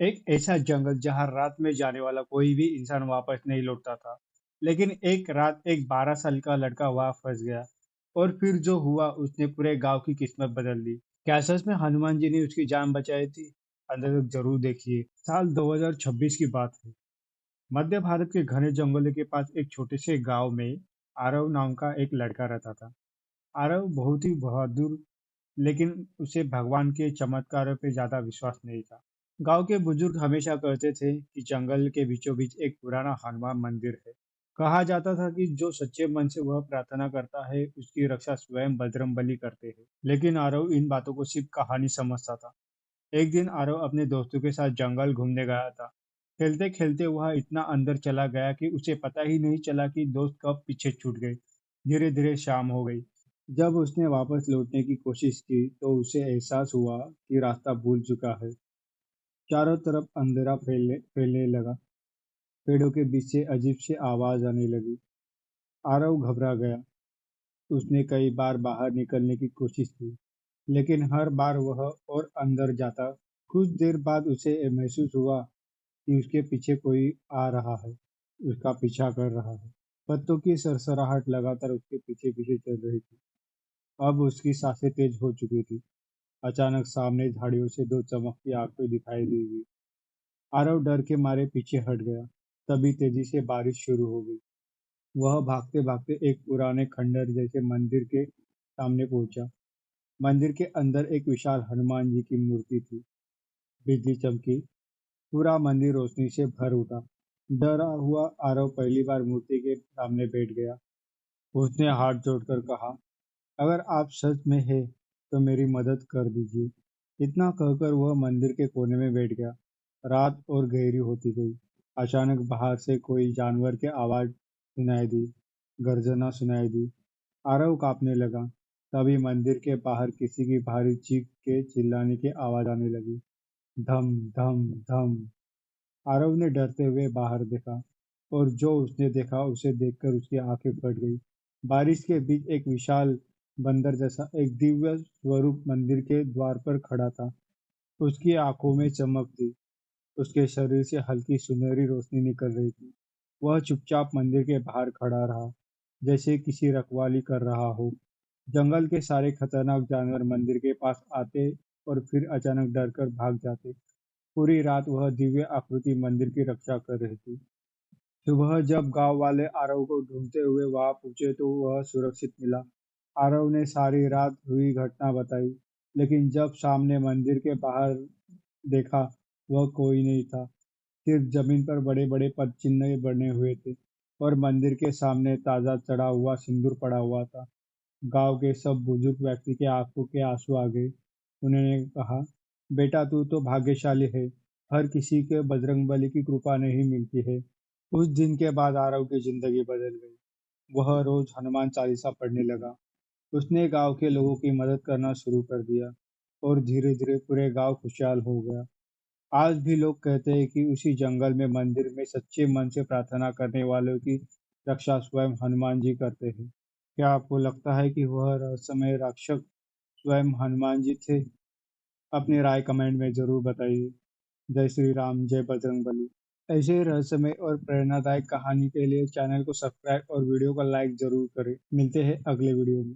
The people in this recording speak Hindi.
एक ऐसा जंगल जहां रात में जाने वाला कोई भी इंसान वापस नहीं लौटता था। लेकिन एक रात एक 12 साल का लड़का वहां फंस गया। और फिर जो हुआ उसने पूरे गांव की किस्मत बदल दी। क्या सच में हनुमान जी ने उसकी जान बचाई थी? अंत तक जरूर देखिए। साल 2026 की बात है। मध्य भारत के घने जंगलों के पास एक छोटे से गांव में आरव नाम का एक लड़का रहता था। आरव बहुत ही बहादुर, लेकिन उसे भगवान के चमत्कारों पे ज्यादा विश्वास नहीं था। गांव के बुजुर्ग हमेशा कहते थे कि जंगल के बीचों बीच एक पुराना हनुमान मंदिर है। कहा जाता था कि जो सच्चे मन से वह प्रार्थना करता है उसकी रक्षा स्वयं बजरंगबली करते हैं। लेकिन आरव इन बातों को सिर्फ कहानी समझता था। एक दिन आरव अपने दोस्तों के साथ जंगल घूमने गया था। खेलते खेलते वह इतना अंदर चला गया कि उसे पता ही नहीं चला कि दोस्त कब पीछे छूट गए। धीरे धीरे शाम हो गई। जब उसने वापस लौटने की कोशिश की तो उसे एहसास हुआ कि रास्ता भूल चुका है। चारों तरफ अंधेरा फैलने फैलने लगा। पेड़ों के बीच से अजीब सी आवाज आने लगी। आरव घबरा गया। उसने कई बार बाहर निकलने की कोशिश की, लेकिन हर बार वह और अंदर जाता। कुछ देर बाद उसे महसूस हुआ कि उसके पीछे कोई आ रहा है, उसका पीछा कर रहा है। पत्तों की सरसराहट लगातार उसके पीछे पीछे चल रही थी। अब उसकी सांसें तेज हो चुकी थी। अचानक सामने झाड़ियों से दो चमकती आंखें दिखाई दी। आरव डर के मारे पीछे हट गया। तभी तेजी से बारिश शुरू हो गई। वह भागते भागते एक पुराने खंडर जैसे मंदिर के सामने पहुंचा। मंदिर के अंदर एक विशाल हनुमान जी की मूर्ति थी। बिजली चमकी। पूरा मंदिर रोशनी से भर उठा। डरा हुआ आरव पहली बार मूर्ति के सामने बैठ गया। उसने हाथ जोड़कर कहा, अगर आप सच में हैं तो मेरी मदद कर दीजिए। इतना कहकर वह मंदिर के कोने में बैठ गया। रात और गहरी होती गई। अचानक बाहर से कोई जानवर की आवाज सुनाई दी। गर्जना सुनाई दी। आरव कांपने लगा। तभी मंदिर के बाहर किसी की भारी चीख के चिल्लाने की आवाज आने लगी। धम धम धम। आरव ने डरते हुए बाहर देखा, और जो उसने देखा उसे देखकर उसकी आंखें फट गई। बारिश के बीच एक विशाल बंदर जैसा एक दिव्य स्वरूप मंदिर के द्वार पर खड़ा था। उसकी आंखों में चमक थी। उसके शरीर से हल्की सुनहरी रोशनी निकल रही थी। वह चुपचाप मंदिर के बाहर खड़ा रहा, जैसे किसी रखवाली कर रहा हो। जंगल के सारे खतरनाक जानवर मंदिर के पास आते और फिर अचानक डरकर भाग जाते। पूरी रात वह दिव्य आकृति मंदिर की रक्षा कर रही थी। सुबह जब गांव वाले आरव को ढूंढते हुए वहां पहुंचे तो वह सुरक्षित मिला। आरव ने सारी रात हुई घटना बताई, लेकिन जब सामने मंदिर के बाहर देखा, वह कोई नहीं था। सिर्फ जमीन पर बड़े बड़े पद चिन्ह बने हुए थे, और मंदिर के सामने ताजा चढ़ा हुआ सिंदूर पड़ा हुआ था। गांव के सब बुजुर्ग व्यक्ति के आंखों के आंसू आ गए। उन्होंने कहा, बेटा तू तो भाग्यशाली है। हर किसी के बजरंगबली की कृपा नहीं मिलती है। उस दिन के बाद आरव की जिंदगी बदल गई। वह रोज हनुमान चालीसा पढ़ने लगा। उसने गांव के लोगों की मदद करना शुरू कर दिया, और धीरे धीरे पूरे गांव खुशहाल हो गया। आज भी लोग कहते हैं कि उसी जंगल में मंदिर में सच्चे मन से प्रार्थना करने वालों की रक्षा स्वयं हनुमान जी करते हैं। क्या आपको लगता है कि वह रहस्यमय रक्षक स्वयं हनुमान जी थे? अपनी राय कमेंट में जरूर बताइए। जय श्री राम, जय बजरंगबली। ऐसे ही रहस्यमय और प्रेरणादायक कहानी के लिए चैनल को सब्सक्राइब और वीडियो को लाइक जरूर करें। मिलते हैं अगले वीडियो में।